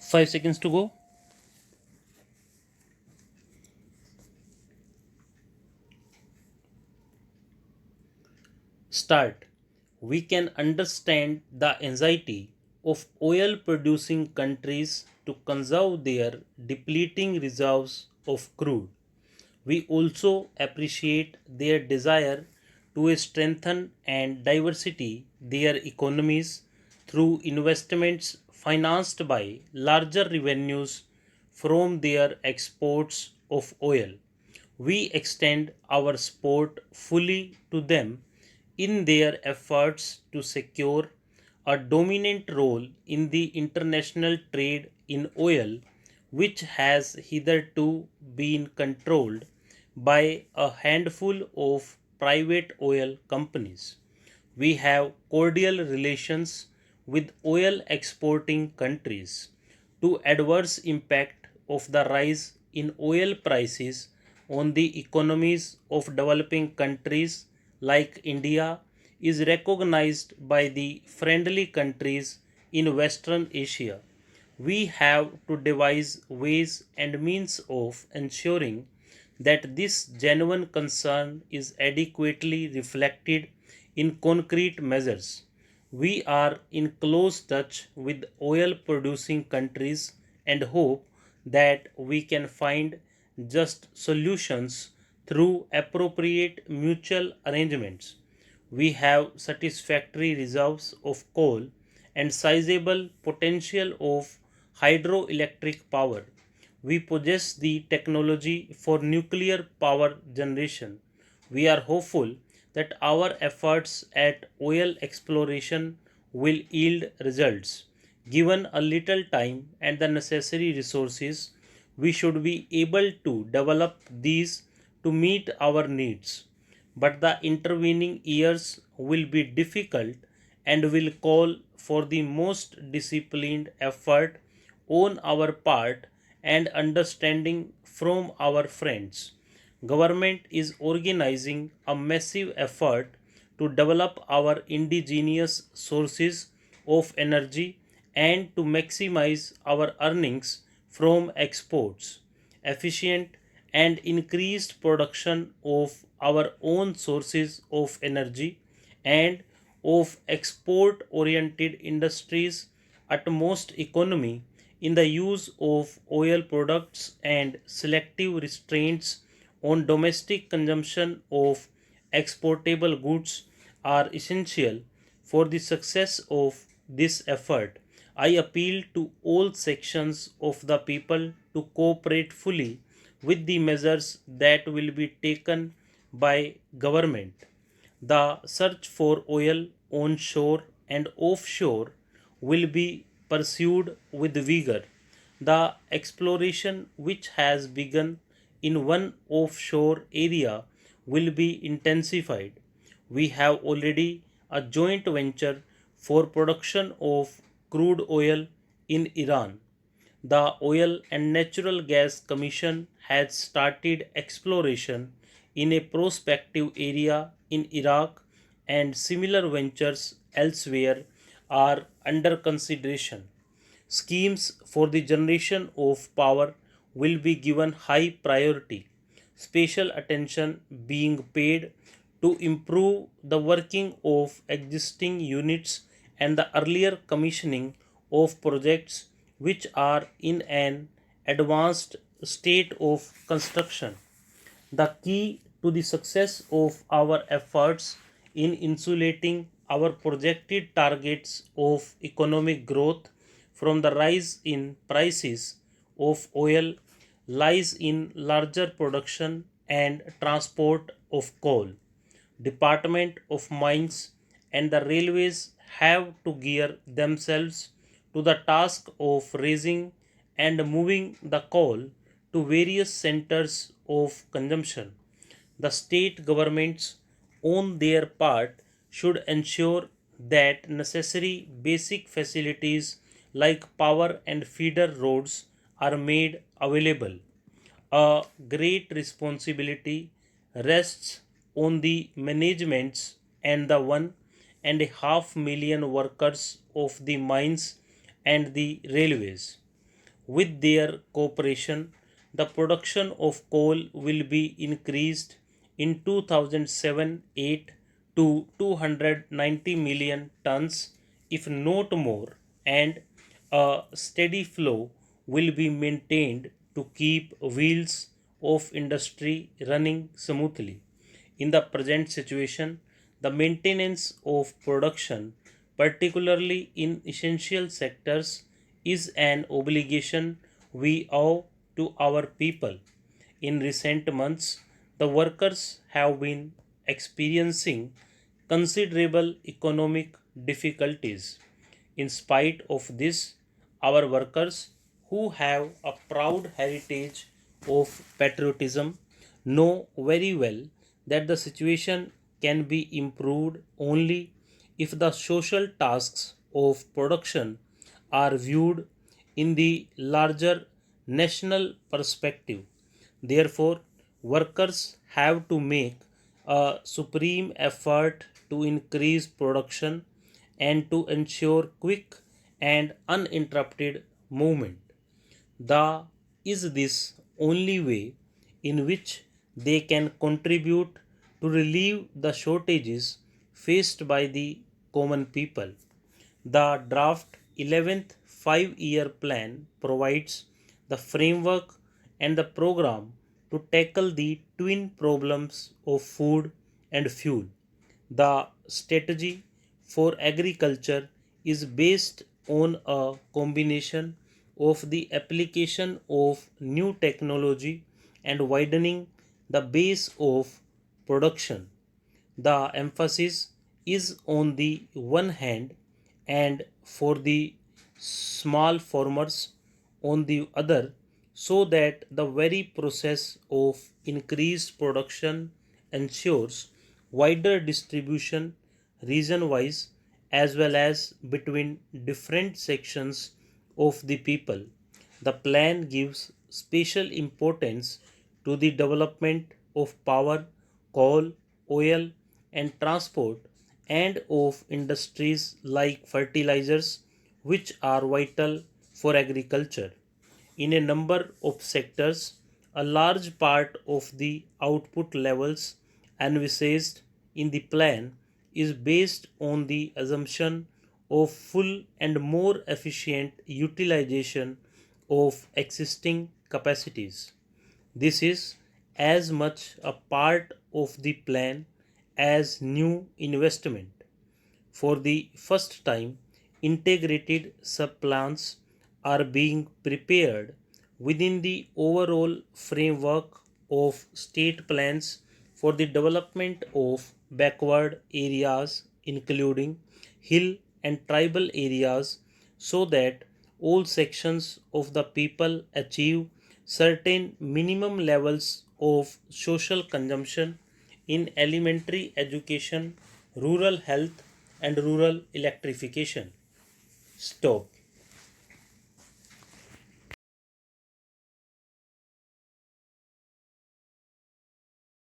5 seconds to go. Start. We can understand the anxiety of oil producing countries to conserve their depleting reserves of crude. We also appreciate their desire to strengthen and diversity their economies through investments financed by larger revenues from their exports of oil. We extend our support fully to them in their efforts to secure a dominant role in the international trade in oil, which has hitherto been controlled by a handful of private oil companies. We have cordial relations with oil exporting countries. To adverse impact of the rise in oil prices on the economies of developing countries like India is recognized by the friendly countries in Western Asia. We have to devise ways and means of ensuring that this genuine concern is adequately reflected in concrete measures. We are in close touch with oil producing countries and hope that we can find just solutions through appropriate mutual arrangements. We have satisfactory reserves of coal and sizable potential of hydroelectric power. We possess the technology for nuclear power generation. We are hopeful that our efforts at oil exploration will yield results. Given a little time and the necessary resources, we should be able to develop these to meet our needs. But the intervening years will be difficult and will call for the most disciplined effort on our part and understanding from our friends. Government is organizing a massive effort to develop our indigenous sources of energy and to maximize our earnings from exports. Efficient and increased production of our own sources of energy and of export oriented industries utmost economy in the use of oil products and selective restraints on domestic consumption of exportable goods are essential for the success of this effort. I appeal to all sections of the people to cooperate fully with the measures that will be taken by government. The search for oil onshore and offshore will be pursued with vigor. The exploration which has begun in one offshore area will be intensified. We have already a joint venture for production of crude oil in Iran. The Oil and Natural Gas Commission has started exploration in a prospective area in Iraq, and similar ventures elsewhere are under consideration. Schemes for the generation of power will be given high priority, special attention being paid to improve the working of existing units and the earlier commissioning of projects which are in an advanced state of construction. The key to the success of our efforts in insulating our projected targets of economic growth from the rise in prices of oil lies in larger production and transport of coal. Department of Mines and the railways have to gear themselves to the task of raising and moving the coal to various centers of consumption. The state governments, on their part, should ensure that necessary basic facilities like power and feeder roads are made available. A great responsibility rests on the managements and the 1.5 million workers of the mines and the railways. With their cooperation, the production of coal will be increased in 2007-8 to 290 million tons, if not more, and a steady flow will be maintained to keep wheels of industry running smoothly. In the present situation, the maintenance of production, particularly in essential sectors, is an obligation we owe to our people. In recent months, the workers have been experiencing considerable economic difficulties. In spite of this, our workers, who have a proud heritage of patriotism, know very well that the situation can be improved only if the social tasks of production are viewed in the larger national perspective. Therefore, workers have to make a supreme effort to increase production and to ensure quick and uninterrupted movement. The is this only way in which they can contribute to relieve the shortages faced by the common people. The draft 11th 5-year plan provides the framework and the program to tackle the twin problems of food and fuel. The strategy for agriculture is based on a combination of the application of new technology and widening the base of production. The emphasis is on the one hand and for the small farmers on the other, so that the very process of increased production ensures wider distribution region wise as well as between different sections of the people. The plan gives special importance to the development of power, coal, oil, and transport, and of industries like fertilizers, which are vital for agriculture. In a number of sectors, a large part of the output levels envisaged in the plan is based on the assumption of full and more efficient utilization of existing capacities. This is as much a part of the plan as new investment. For the first time, integrated subplans are being prepared within the overall framework of state plans for the development of backward areas, including hill and tribal areas, so that all sections of the people achieve certain minimum levels of social consumption in elementary education, rural health, and rural electrification. Stop.